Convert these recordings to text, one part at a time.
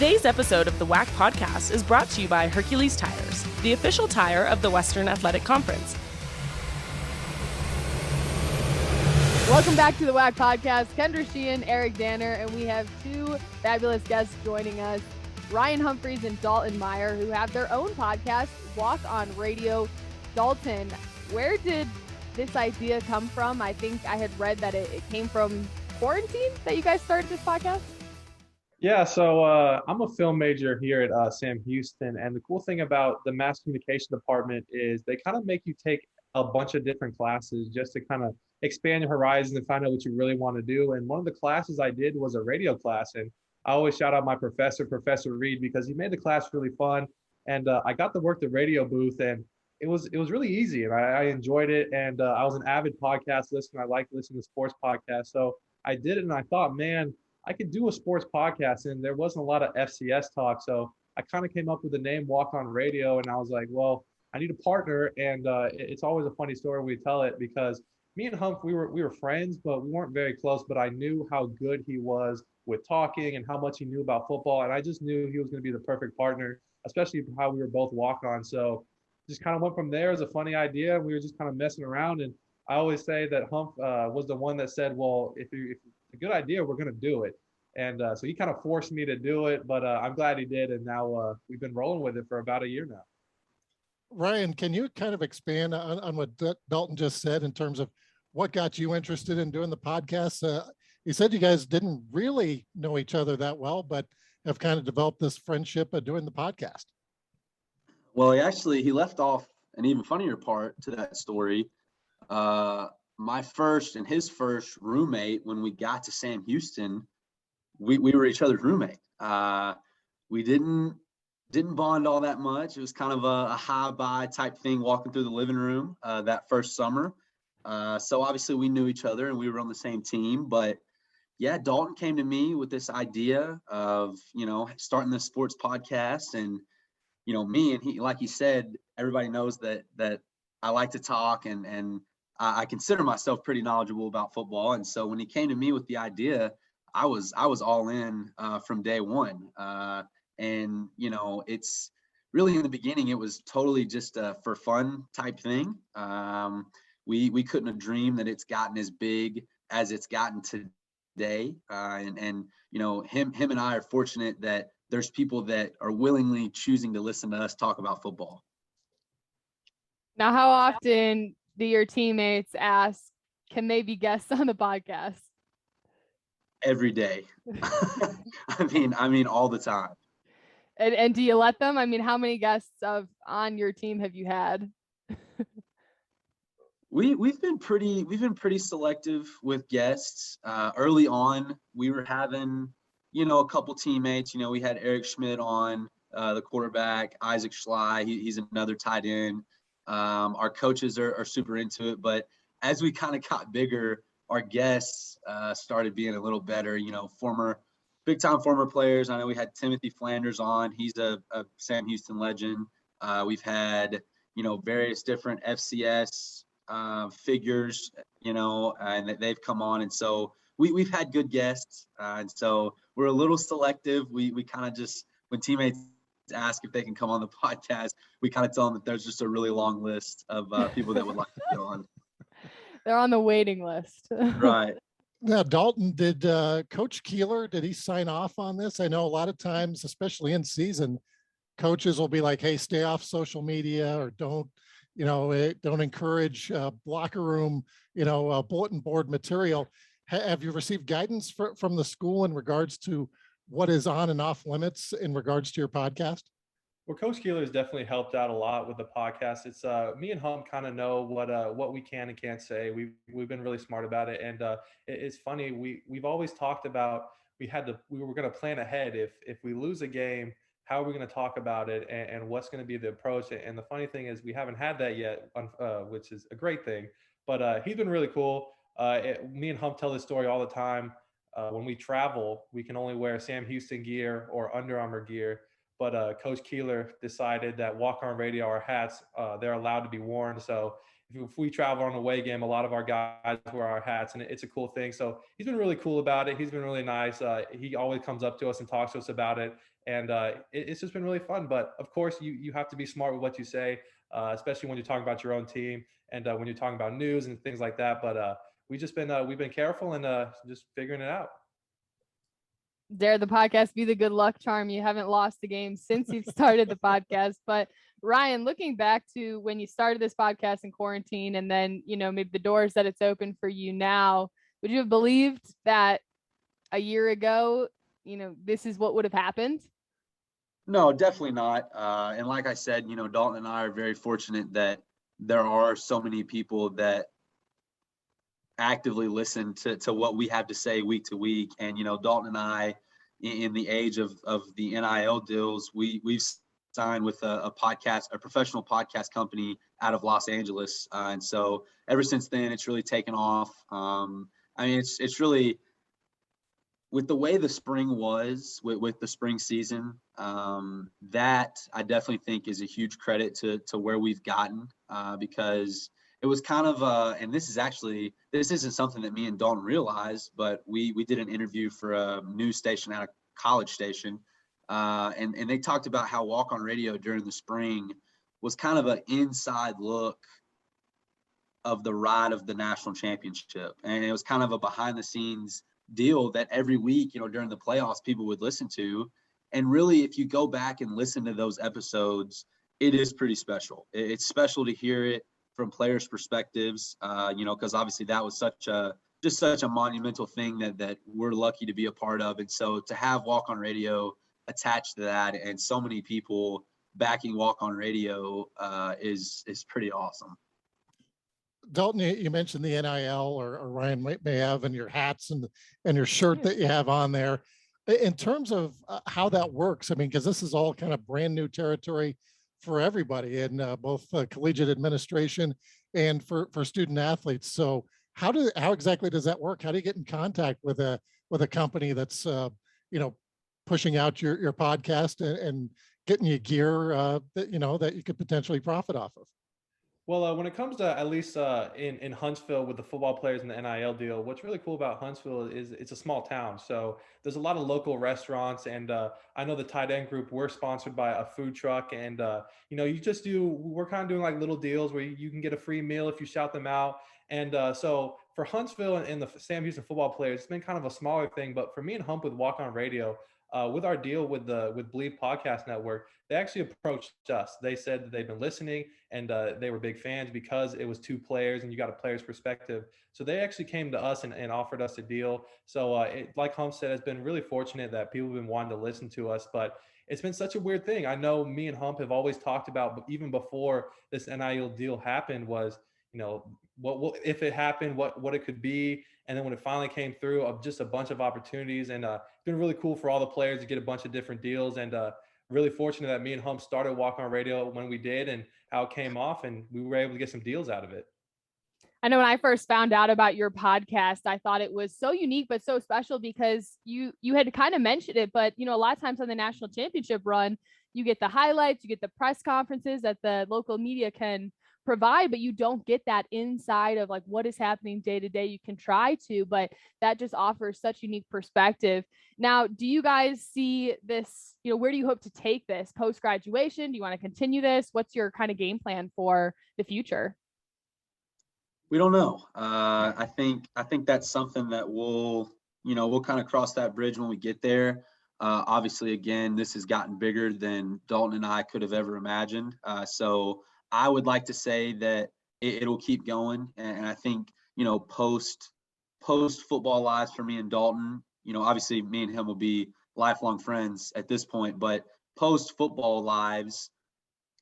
Today's episode of the WAC podcast is brought to you by Hercules Tires, the official tire of the Western Athletic Conference. Welcome back to the WAC podcast. Kendrea, Sheehan, Eric Danner, and we have two fabulous guests joining us, Ryan Humphries and Dalton Meyer, who have their own podcast, Walk on Radio. Dalton, where did this idea come from? I think I had read that it came from quarantine that you guys started this podcast. Yeah, so I'm a film major here at Sam Houston, and the cool thing about the mass communication department is they kind of make you take a bunch of different classes just to kind of expand your horizons and find out what you really want to do. And one of the classes I did was a radio class, and I always shout out my professor, Professor Reed, because he made the class really fun. And I got to work the radio booth, and it was really easy, and I enjoyed it. And I was an avid podcast listener. I like listening to sports podcasts, so I did it, and I thought, man, I could do a sports podcast, and there wasn't a lot of FCS talk. So I kind of came up with the name Walk on Radio, and I was like, well, I need a partner. And it's always a funny story when we tell it, because me and Hump, we were friends, but we weren't very close, but I knew how good he was with talking and how much he knew about football. And I just knew he was going to be the perfect partner, especially how we were both walk-on. So just kind of went from there as a funny idea. We were just kind of messing around. And I always say that Hump was the one that said, well, if it's a good idea, we're going to do it. And so he kind of forced me to do it, but I'm glad he did. And now we've been rolling with it for about a year now. Ryan, can you kind of expand on what Dalton just said in terms of what got you interested in doing the podcast? You said you guys didn't really know each other that well, but have kind of developed this friendship of doing the podcast. Well, he left off an even funnier part to that story. My first and his first roommate, when we got to Sam Houston, we were each other's roommate. We didn't bond all that much. It was kind of a hi-bye type thing walking through the living room that first summer. So obviously we knew each other and we were on the same team. But yeah, Dalton came to me with this idea of, starting this sports podcast. And, me and he, like he said, everybody knows that I like to talk and I consider myself pretty knowledgeable about football. And so when he came to me with the idea, I was all in from day one. And, it's really in the beginning, it was totally just a for fun type thing. We couldn't have dreamed that it's gotten as big as it's gotten today. And him and I are fortunate that there's people that are willingly choosing to listen to us talk about football. Now, how often do your teammates ask, can they be guests on the podcast? Every day. I mean, all the time. And do you let them? I mean, how many guests on your team have you had? We've been pretty selective with guests. Early on, we were having, a couple teammates. We had Eric Schmidt on, the quarterback, Isaac Schley. He's another tight end. Our coaches are super into it. But as we kind of got bigger, our guests started being a little better, big-time former players. I know we had Timothy Flanders on. He's a Sam Houston legend. We've had, various different FCS figures, and they've come on. And so we've had good guests. And so we're a little selective. We kind of just, when teammates ask if they can come on the podcast, we kind of tell them that there's just a really long list of people that would like to go on. They're on the waiting list. Right. Now, Dalton, did Coach Keeler, did he sign off on this? I know a lot of times, especially in season, coaches will be like, hey, stay off social media, or don't encourage locker room, bulletin board material. Have you received guidance from the school in regards to what is on and off limits in regards to your podcast? Well, Coach Keeler has definitely helped out a lot with the podcast. It's me and Hump kind of know what we can and can't say. We've been really smart about it, and it's funny. We've always talked about we were going to plan ahead. If we lose a game, how are we going to talk about it, and what's going to be the approach? And the funny thing is we haven't had that yet, which is a great thing. But he's been really cool. Me and Hump tell this story all the time. When we travel, we can only wear Sam Houston gear or Under Armour gear. But Coach Keeler decided that Walk on Radio, our hats, they're allowed to be worn. So if we travel on an away game, a lot of our guys wear our hats, and it's a cool thing. So he's been really cool about it. He's been really nice. He always comes up to us and talks to us about it, and it's just been really fun. But of course, you have to be smart with what you say, especially when you're talking about your own team and when you're talking about news and things like that. But we've been careful and just figuring it out. Dare the podcast be the good luck charm. You haven't lost a game since you've started the podcast. But Ryan, looking back to when you started this podcast in quarantine and then, maybe the doors that it's open for you now, would you have believed that a year ago, this is what would have happened? No, definitely not. And like I said, Dalton and I are very fortunate that there are so many people that actively listen to what we have to say week to week. And, Dalton and I, in the age of the NIL deals, we've signed with a professional podcast company out of Los Angeles. And so ever since then, it's really taken off. It's really, with the way the spring was, with the spring season, that I definitely think is a huge credit to where we've gotten, because it was kind of and this isn't something that me and Dalton realized, but we did an interview for a news station at a college station, and they talked about how Walk On Radio during the spring was kind of an inside look of the ride of the national championship, and it was kind of a behind the scenes deal that every week, during the playoffs, people would listen to. And really, if you go back and listen to those episodes, it is pretty special. It's special to hear it from players' perspectives, because obviously that was such a monumental thing that we're lucky to be a part of. And so to have Walk On Radio attached to that and so many people backing Walk On Radio is pretty awesome. Dalton, you mentioned the NIL, or Ryan may have, and your hats and your shirt that you have on there. In terms of how that works, because this is all kind of brand new territory for everybody in both collegiate administration and for student athletes. So how exactly does that work? How do you get in contact with a company that's pushing out your podcast and getting you gear that you could potentially profit off of? Well, when it comes to at least in Huntsville with the football players and the NIL deal, what's really cool about Huntsville is it's a small town. So there's a lot of local restaurants. And I know the tight end group, we're sponsored by a food truck. And, we're kind of doing like little deals where you can get a free meal if you shout them out. And so for Huntsville and the Sam Houston football players, it's been kind of a smaller thing. But for me and Hump with Walk On Radio, with our deal with Believe Podcast Network, they actually approached us. They said that they've been listening and they were big fans because it was two players and you got a player's perspective. So they actually came to us and offered us a deal. So like Hump said, it's been really fortunate that people have been wanting to listen to us, but it's been such a weird thing. I know me and Hump have always talked about, even before this NIL deal happened, was, what if it happened, what it could be. And then when it finally came through, just a bunch of opportunities, and it's been really cool for all the players to get a bunch of different deals, and really fortunate that me and Hump started Walk On Radio when we did and how it came off, and we were able to get some deals out of it. I know when I first found out about your podcast, I thought it was so unique, but so special because you had kind of mentioned it, but a lot of times on the national championship run, you get the highlights, you get the press conferences that the local media can provide, but you don't get that inside of like what is happening day to day. You can try to, but that just offers such unique perspective. Now, do you guys see this, where do you hope to take this post-graduation? Do you want to continue this? What's your kind of game plan for the future? We don't know. I think that's something that we'll kind of cross that bridge when we get there. Obviously, again, this has gotten bigger than Dalton and I could have ever imagined. So I would like to say that it'll keep going. And I think, post football lives for me and Dalton, obviously me and him will be lifelong friends at this point, but post football lives,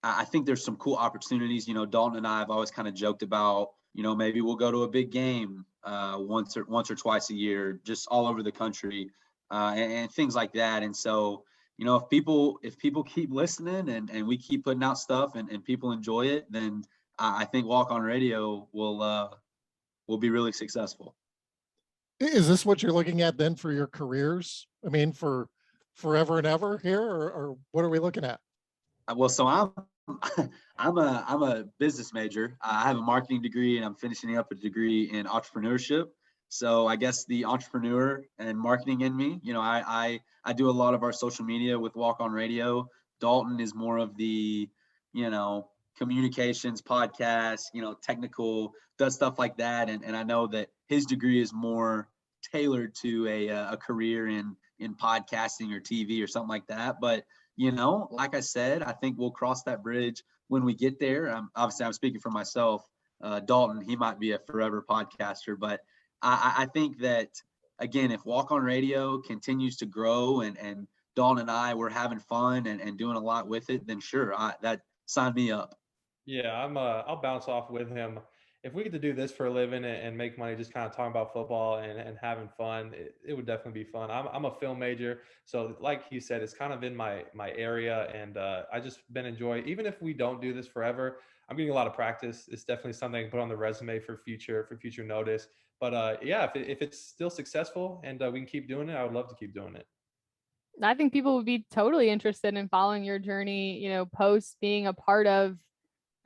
I think there's some cool opportunities. Dalton and I have always kind of joked about, maybe we'll go to a big game once or twice a year, just all over the country, and things like that. And so, if people keep listening and we keep putting out stuff and people enjoy it, then I think Walk On Radio will be really successful. Is this what you're looking at then for your careers? For forever and ever here, or what are we looking at? Well, so I'm a business major. I have a marketing degree, and I'm finishing up a degree in entrepreneurship. So I guess the entrepreneur and marketing in me, I do a lot of our social media with Walk On Radio. Dalton is more of the, communications podcast, technical, does stuff like that. And I know that his degree is more tailored to a career in podcasting or TV or something like that. But like I said, I think we'll cross that bridge when we get there. I'm speaking for myself. Dalton, he might be a forever podcaster, but I think that, again, if Walk On Radio continues to grow and Dalton and I were having fun and doing a lot with it, then sure, that sign me up. Yeah, I'll bounce off with him. If we get to do this for a living and make money just kind of talking about football and having fun, it would definitely be fun. I'm a film major, so like he said, it's kind of in my area, and I just been enjoying. Even if we don't do this forever, I'm getting a lot of practice. It's definitely something I can put on the resume for future notice. But yeah, if it's still successful and we can keep doing it, I would love to keep doing it. I think people would be totally interested in following your journey, post being a part of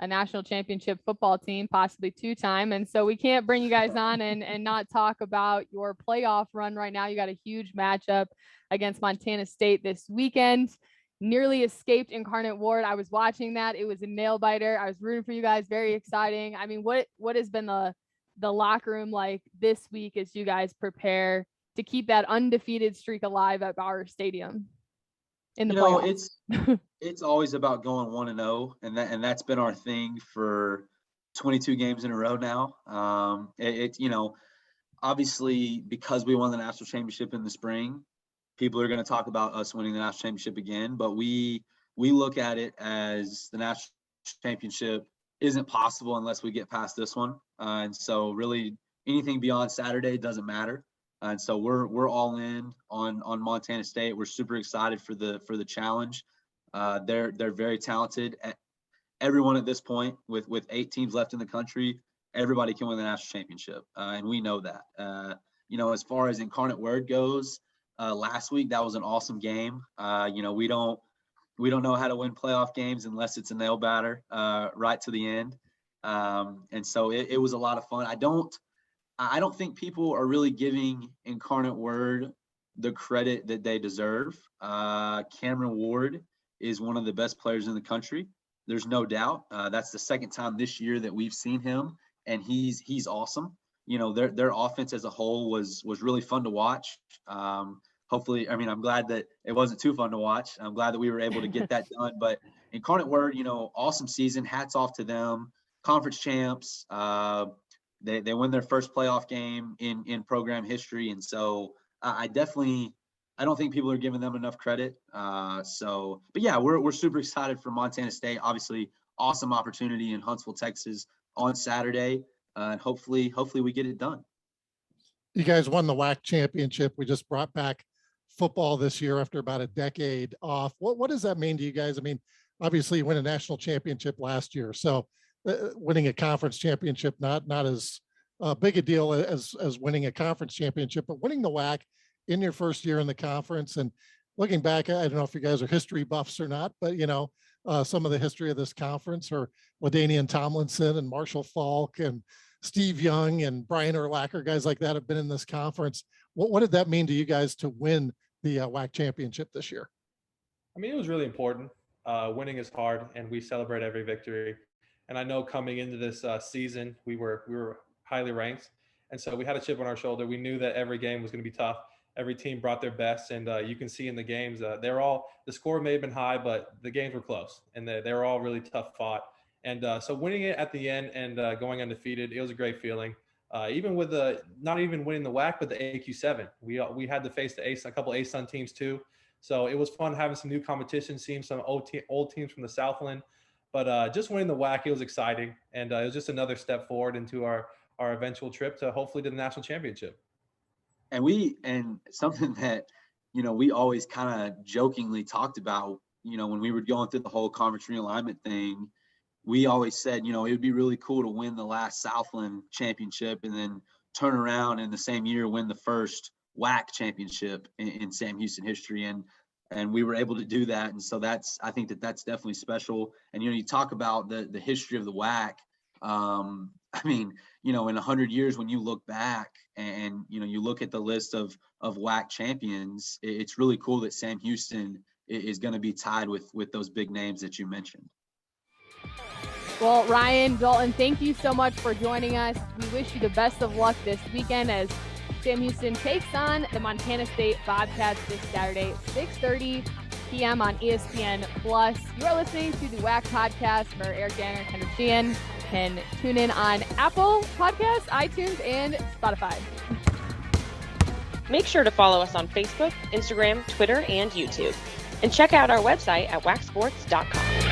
a national championship football team, possibly 2-time. And so we can't bring you guys on and not talk about your playoff run right now. You got a huge matchup against Montana State this weekend. Nearly escaped Incarnate Ward. I was watching that. It was a nail biter. I was rooting for you guys. Very exciting. I mean, what has been the locker room like this week as you guys prepare to keep that undefeated streak alive at Bauer Stadium in the playoffs? It's always about going 1-0, and that's been our thing for 22 games in a row now. Obviously because we won the national championship in the spring, people are going to talk about us winning the national championship again, but we look at it as the national championship isn't possible unless we get past this one. And so really anything beyond Saturday doesn't matter. And so we're all in on Montana State. We're super excited for the challenge. They're very talented. Everyone at this point, with 8 teams left in the country, everybody can win the national championship, and we know that. As far as Incarnate Word goes, last week that was an awesome game. We don't know how to win playoff games unless it's a nail batter right to the end, and so it was a lot of fun. I don't think people are really giving Incarnate Word the credit that they deserve. Cameron Ward is one of the best players in the country. There's no doubt. That's the second time this year that we've seen him, and he's awesome. Their offense as a whole was really fun to watch. Hopefully, I'm glad that it wasn't too fun to watch. I'm glad that we were able to get that done. But Incarnate Word, awesome season. Hats off to them. Conference champs. They win their first playoff game in program history, and so I don't think people are giving them enough credit. But yeah, we're super excited for Montana State. Obviously, awesome opportunity in Huntsville, Texas on Saturday, and hopefully we get it done. You guys won the WAC championship. We just brought back football this year after about a decade off. What does that mean to you guys? Obviously you win a national championship last year, so winning a conference championship, not as big a deal as winning a conference championship, but winning the WAC in your first year in the conference. And looking back, I don't know if you guys are history buffs or not, but some of the history of this conference, or LaDainian Tomlinson and Marshall Falk and Steve Young and Brian Urlacher, guys like that have been in this conference. What did that mean to you guys to win the WAC championship this year? It was really important. Winning is hard, and we celebrate every victory. And I know coming into this season, we were highly ranked, and so we had a chip on our shoulder. We knew that every game was going to be tough. Every team brought their best, and you can see in the games, the score may have been high, but the games were close, and they were all really tough fought. And so winning it at the end and going undefeated, it was a great feeling. Even with not even winning the WAC, but the AQ7, we had to face a couple ASUN teams too. So it was fun having some new competition, seeing some old teams from the Southland. But just winning the WAC, it was exciting, and it was just another step forward into our eventual trip to hopefully to the national championship. And something that we always kind of jokingly talked about, when we were going through the whole conference realignment thing, we always said, it would be really cool to win the last Southland championship and then turn around in the same year win the first WAC championship in Sam Houston history. And and we were able to do that. And so I think that's definitely special. And, you talk about the history of the WAC. I mean, in 100 years, when you look back and, you look at the list of WAC champions, it's really cool that Sam Houston is going to be tied with those big names that you mentioned. Well, Ryan, Dalton, thank you so much for joining us. We wish you the best of luck this weekend as Sam Houston takes on the Montana State Bobcats this Saturday, 6:30 p.m. on ESPN+. You are listening to the WAC podcast for Eric Danner and Kendrea Sheehan. You can tune in on Apple Podcasts, iTunes, and Spotify. Make sure to follow us on Facebook, Instagram, Twitter, and YouTube. And check out our website at wacsports.com.